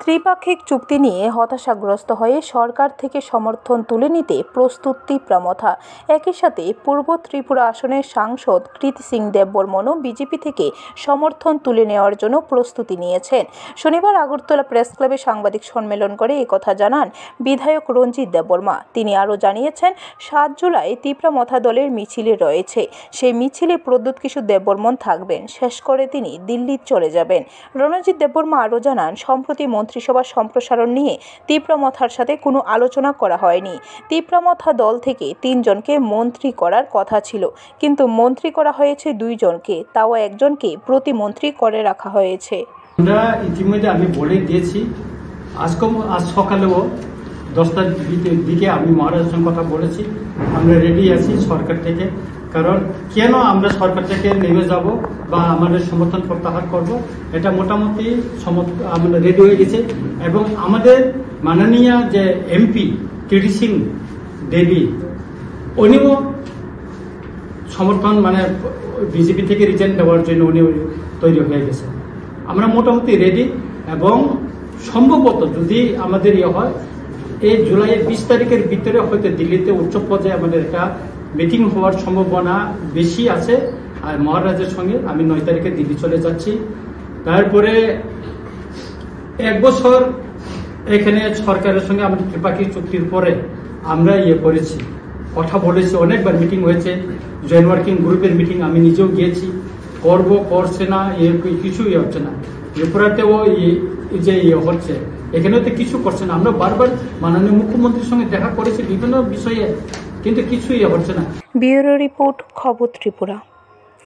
ত্রিপাক্ষিক চুক্তি নিয়ে হতাশাগ্রস্ত হয়ে সরকার থেকে সমর্থন তুলে নিতে প্রস্তুত তিপ্রামথা। একই সাথে পূর্ব ত্রিপুরা আসনের সাংসদ কৃতি সিং দেববর্মনও বিজেপি থেকে সমর্থন তুলে নেওয়ার জন্য প্রস্তুতি নিয়েছেন। শনিবার আগরতলা প্রেস ক্লাবে সাংবাদিক সম্মেলন করে একথা জানান বিধায়ক রঞ্জিত দেববর্মা। তিনি আরও জানিয়েছেন, 7 জুলাই তিপ্রামথা দলের মিছিলে রয়েছে। সেই মিছিলে প্রদ্যুৎ কিশোর দেববর্মন থাকবেন। শেষ করে তিনি দিল্লি চলে যাবেন। রণজিৎ দেববর্মা আরও জানান, সম্প্রতি মন্ত্রিসভা সম্প্রসারণ নিয়ে তিপ্রামথার সাথে কোনো আলোচনা করা হয়নি। তিপ্রামথা দল থেকে 3 জনকে মন্ত্রী করার কথা ছিল, কিন্তু মন্ত্রী করা হয়েছে 2 জনকে, তাও একজনকে প্রতিমন্ত্রী করে রাখা হয়েছে। আমরা ইতিমধ্যে আমি বলে দিয়েছি, আজ সকালেও 10টার দিকে আমি মহারাজের সঙ্গে কথা বলেছি। আমরা রেডি আছি সরকার থেকে, কারণ কেন আমরা সরকার থেকে নেমে যাব বা আমাদের সমর্থন প্রত্যাহার করব, এটা মোটামুটি আমরা রেডি হয়ে গেছে। এবং আমাদের মাননীয় যে এমপি কৃতি সিং দেবী, উনিও সমর্থন বিজেপি থেকে রিজাইন দেওয়ার জন্য উনি তৈরি হয়ে গেছে। আমরা মোটামুটি রেডি এবং সম্ভবত যদি আমাদের হয়, এই জুলাইয়ের 20 তারিখের ভিতরে হয়তো দিল্লিতে উচ্চ পর্যায়ে আমাদের একটা মিটিং হওয়ার সম্ভাবনা বেশি আছে। আর মহারাজের সঙ্গে আমি 9 তারিখে দিল্লি চলে যাচ্ছি। তারপরে 1 বছর এখানে সরকারের সঙ্গে আমাদের ত্রিপাক্ষিক চুক্তির পরে আমরা করেছি, কথা বলেছি, অনেকবার মিটিং হয়েছে, জয়েন্ট ওয়ার্কিং গ্রুপের মিটিং আমি নিজেও গিয়েছি। করছে না, কিছুই হচ্ছে না। ত্রিপুরাতেও যে হচ্ছে, এখানেও তো কিছু করছে না। আমরা বারবার মাননীয় মুখ্যমন্ত্রীর সঙ্গে দেখা করেছি বিভিন্ন বিষয়ে, কিন্তু কিছুই হচ্ছে না। ব্যুরো রিপোর্ট, খবর ত্রিপুরা।